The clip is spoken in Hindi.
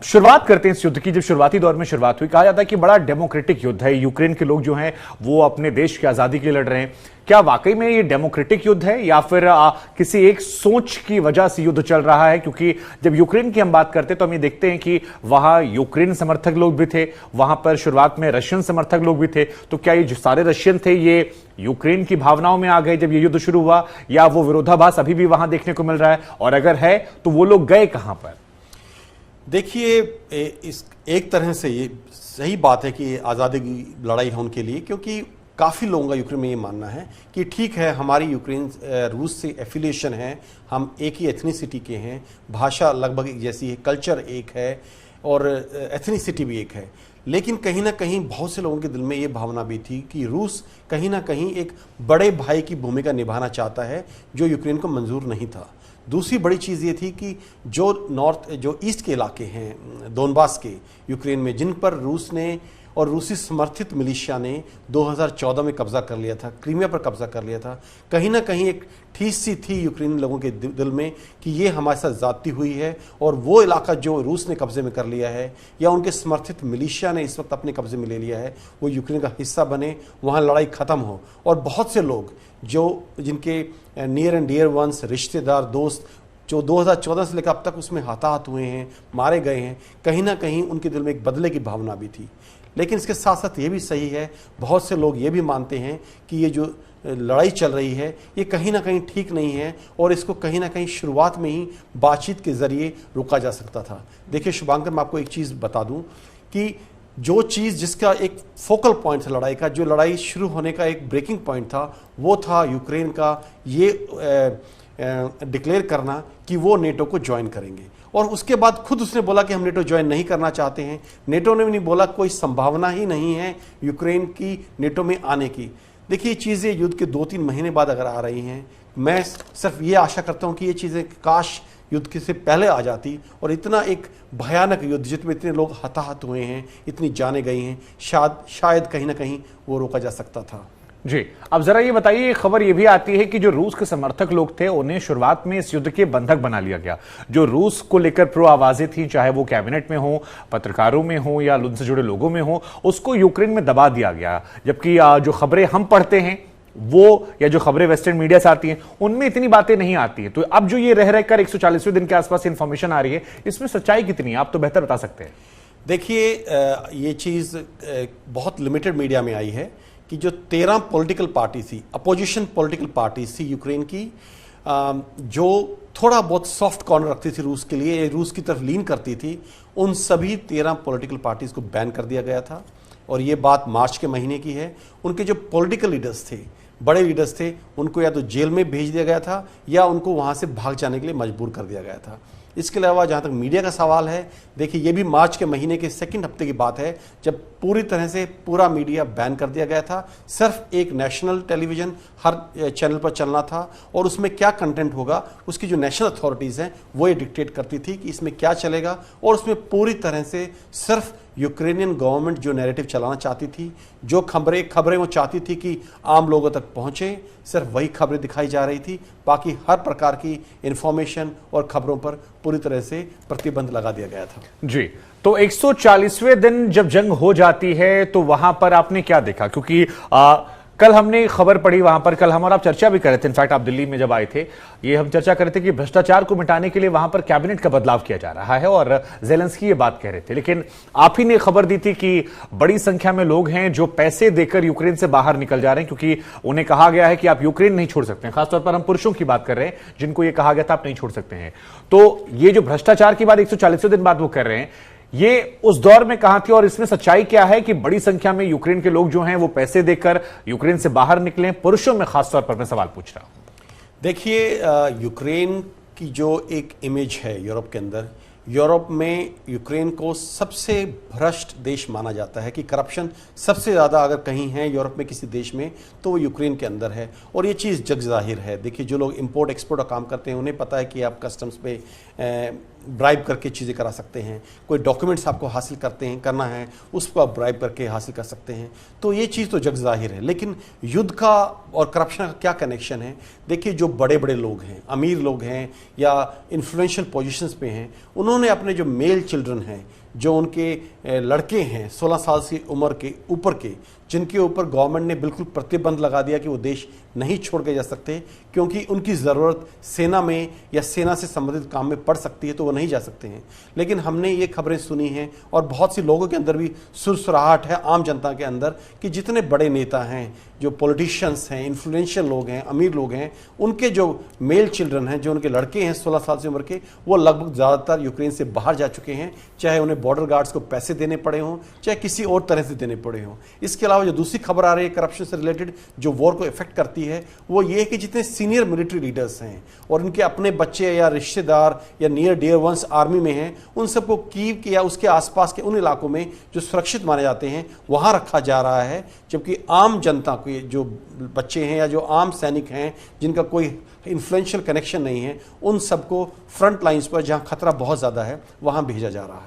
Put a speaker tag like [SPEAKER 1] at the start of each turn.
[SPEAKER 1] शुरुआत करते हैं इस युद्ध की। जब शुरुआती दौर में शुरुआत हुई, कहा जाता है कि बड़ा डेमोक्रेटिक युद्ध है, यूक्रेन के लोग जो हैं वो अपने देश की आजादी के लिए लड़ रहे हैं। क्या वाकई में ये डेमोक्रेटिक युद्ध है या फिर किसी एक सोच की वजह से युद्ध चल रहा है? क्योंकि जब यूक्रेन की हम बात करते हैं तो हम ये देखते हैं कि वहां यूक्रेन समर्थक लोग भी थे, वहां पर शुरुआत में रशियन समर्थक लोग भी थे। तो क्या ये जो सारे रशियन थे ये यूक्रेन की भावनाओं में आ गए जब ये युद्ध शुरू हुआ, या वो विरोधाभास अभी भी वहां देखने को मिल रहा है? और अगर है तो वो लोग गए कहां पर?
[SPEAKER 2] देखिए, इस एक तरह से ये सही बात है कि आज़ादी की लड़ाई है उनके लिए, क्योंकि काफ़ी लोगों का यूक्रेन में ये मानना है कि ठीक है, हमारी यूक्रेन रूस से एफिलिएशन है, हम एक ही एथनिसिटी के हैं, भाषा लगभग एक जैसी है, कल्चर एक है और एथनिसिटी भी एक है। लेकिन कहीं ना कहीं बहुत से लोगों के दिल में ये भावना भी थी कि रूस कहीं ना कहीं एक बड़े भाई की भूमिका निभाना चाहता है, जो यूक्रेन को मंजूर नहीं था। दूसरी बड़ी चीज़ ये थी कि जो ईस्ट के इलाके हैं दोनबास के यूक्रेन में, जिन पर रूस ने और रूसी समर्थित मिलिशिया ने 2014 में कब्जा कर लिया था, क्रीमिया पर कब्जा कर लिया था, कहीं ना कहीं एक ठीस सी थी यूक्रेनी लोगों के दिल में कि ये हमारे साथ ज़्यादती हुई है, और वो इलाका जो रूस ने कब्जे में कर लिया है या उनके समर्थित मिलिशिया ने इस वक्त अपने कब्जे में ले लिया है, वो यूक्रेन का हिस्सा बने, वहाँ लड़ाई ख़त्म हो। और बहुत से लोग जिनके नियर एंड डियर वंस, रिश्तेदार, दोस्त, जो 2014 से लेकर अब तक उसमें हताहत हुए हैं, मारे गए हैं, कहीं ना कहीं उनके दिल में एक बदले की भावना भी थी। लेकिन इसके साथ साथ ये भी सही है, बहुत से लोग ये भी मानते हैं कि ये जो लड़ाई चल रही है ये कहीं ना कहीं ठीक नहीं है, और इसको कहीं ना कहीं शुरुआत में ही बातचीत के ज़रिए रोका जा सकता था। देखिए शुभांकर, मैं आपको एक चीज़ बता दूं कि जो चीज़ जिसका एक फोकल पॉइंट था लड़ाई का, जो लड़ाई शुरू होने का एक ब्रेकिंग पॉइंट था, वो था यूक्रेन का ये डिक्लेयर करना कि वो नेटो को ज्वाइन करेंगे। और उसके बाद खुद उसने बोला कि हम नेटो ज्वाइन नहीं करना चाहते हैं। नेटो ने भी नहीं बोला, कोई संभावना ही नहीं है यूक्रेन की नेटो में आने की। देखिए, ये चीज़ें युद्ध के 2-3 महीने बाद अगर आ रही हैं, मैं सिर्फ ये आशा करता हूँ कि ये चीज़ें काश युद्ध के से पहले आ जाती, और इतना एक भयानक युद्ध जिसमें इतने लोग हताहत हुए हैं, इतनी जाने गई हैं, शायद कहीं ना कहीं वो रोका जा सकता था।
[SPEAKER 1] जी, अब जरा ये बताइए, खबर ये भी आती है कि जो रूस के समर्थक लोग थे उन्हें शुरुआत में इस युद्ध के बंधक बना लिया गया। जो रूस को लेकर प्रो आवाजें थी, चाहे वो कैबिनेट में हो, पत्रकारों में हो या उनसे जुड़े लोगों में हो, उसको यूक्रेन में दबा दिया गया। जबकि जो खबरें हम पढ़ते हैं वो, या जो खबरें वेस्टर्न मीडिया से आती हैं, उनमें इतनी बातें नहीं आती हैं। तो अब जो ये रह रहकर 140वें दिन के आसपास इंफॉर्मेशन आ रही है, इसमें सच्चाई कितनी है, आप तो बेहतर बता सकते हैं।
[SPEAKER 2] देखिए, ये चीज़ बहुत लिमिटेड मीडिया में आई है कि जो 13 पॉलिटिकल पार्टी थी, अपोजिशन पॉलिटिकल पार्टी थी यूक्रेन की, जो थोड़ा बहुत सॉफ्ट कॉर्नर रखती थी रूस के लिए, रूस की तरफ लीन करती थी, उन सभी 13 पॉलिटिकल पार्टीज को बैन कर दिया गया था। और ये बात मार्च के महीने की है। उनके जो पॉलिटिकल लीडर्स थे, बड़े लीडर्स थे, उनको या तो जेल में भेज दिया गया था या उनको वहाँ से भाग जाने के लिए मजबूर कर दिया गया था। इसके अलावा जहाँ तक मीडिया का सवाल है, देखिए ये भी मार्च के महीने के सेकंड हफ्ते की बात है, जब पूरी तरह से पूरा मीडिया बैन कर दिया गया था। सिर्फ एक नेशनल टेलीविज़न हर चैनल पर चलना था, और उसमें क्या कंटेंट होगा उसकी जो नेशनल अथॉरिटीज़ हैं वो ये डिक्टेट करती थी कि इसमें क्या चलेगा। और उसमें पूरी तरह से सिर्फ यूक्रेनियन गवर्नमेंट जो नैरेटिव चलाना चाहती थी, जो खबरें वो चाहती थी कि आम लोगों तक पहुँचे, सिर्फ वही खबरें दिखाई जा रही थी। बाकी हर प्रकार की इंफॉर्मेशन और खबरों पर पूरी तरह से प्रतिबंध लगा दिया गया था।
[SPEAKER 1] जी, तो 140वें दिन जब जंग हो जाती है तो वहां पर आपने क्या देखा? क्योंकि कल हमने खबर पढ़ी, वहां पर कल हम और आप चर्चा भी कर रहे थे, इनफैक्ट आप दिल्ली में जब आए थे, ये हम चर्चा कर रहे थे कि भ्रष्टाचार को मिटाने के लिए वहां पर कैबिनेट का बदलाव किया जा रहा है, और ज़ेलेंस्की ये बात कह रहे थे। लेकिन आप ही ने खबर दी थी कि बड़ी संख्या में लोग हैं जो पैसे देकर यूक्रेन से बाहर निकल जा रहे हैं, क्योंकि उन्हें कहा गया है कि आप यूक्रेन नहीं छोड़ सकते हैं। खासतौर पर हम पुरुषों की बात कर रहे हैं जिनको ये कहा गया था आप नहीं छोड़ सकते हैं। तो ये जो भ्रष्टाचार की बात 140वें दिन बाद वो कर रहे हैं, ये उस दौर में कहां थी, और इसमें सच्चाई क्या है कि बड़ी संख्या में यूक्रेन के लोग जो हैं वो पैसे देकर यूक्रेन से बाहर निकले? पुरुषों में खासतौर पर मैं सवाल पूछ रहा हूं।
[SPEAKER 2] देखिए, यूक्रेन की जो एक इमेज है यूरोप के अंदर, यूरोप में यूक्रेन को सबसे भ्रष्ट देश माना जाता है, कि करप्शन सबसे ज़्यादा अगर कहीं है यूरोप में किसी देश में तो वो यूक्रेन के अंदर है। और ये चीज़ जग जाहिर है। देखिए, जो लोग इंपोर्ट एक्सपोर्ट का काम करते हैं उन्हें पता है कि आप कस्टम्स पे ब्राइब करके चीज़ें करा सकते हैं, कोई डॉक्यूमेंट्स आपको हासिल करना है उसको आप ब्राइब करके हासिल कर सकते हैं। तो ये चीज़ तो जग जाहिर है। लेकिन युद्ध का और करप्शन का क्या कनेक्शन है? देखिए, जो बड़े बड़े लोग हैं, अमीर लोग हैं या इन्फ्लुएंशियल पोजीशंस पे हैं, उन्होंने अपने जो मेल चिल्ड्रन हैं, जो उनके लड़के हैं 16 साल की उम्र के ऊपर के, जिनके ऊपर गवर्नमेंट ने बिल्कुल प्रतिबंध लगा दिया कि वो देश नहीं छोड़ के जा सकते क्योंकि उनकी ज़रूरत सेना में या सेना से संबंधित काम में पड़ सकती है, तो वो नहीं जा सकते हैं। लेकिन हमने ये खबरें सुनी हैं और बहुत सी लोगों के अंदर भी सुरसुराहट है, आम जनता के अंदर, कि जितने बड़े नेता हैं, जो पॉलिटिशियंस हैं, इन्फ्लुएंशियल लोग हैं, अमीर लोग हैं, उनके जो मेल चिल्ड्रन हैं, जो उनके लड़के हैं 16 साल से उम्र के, वो लगभग ज़्यादातर यूक्रेन से बाहर जा चुके हैं, चाहे उन्हें बॉर्डर गार्ड्स को पैसे देने पड़े हों, चाहे किसी और तरह से देने पड़े हों। इसके अलावा जो दूसरी खबर आ रही है करप्शन से रिलेटेड, जो वॉर को इफेक्ट करती है, वो ये है कि जितने सीनियर मिलिट्री लीडर्स हैं और उनके अपने बच्चे या रिश्तेदार या नियर डियर वंस आर्मी में हैं, उन सबको कीव के या उसके आसपास के उन इलाकों में जो सुरक्षित माने जाते हैं वहां रखा जा रहा है, जबकि आम जनता को, जो बच्चे हैं या जो आम सैनिक हैं जिनका कोई इन्फ्लुएंशियल कनेक्शन नहीं है, उन सबको फ्रंट लाइंस पर, जहां खतरा बहुत ज्यादा है, वहां भेजा जा रहा है।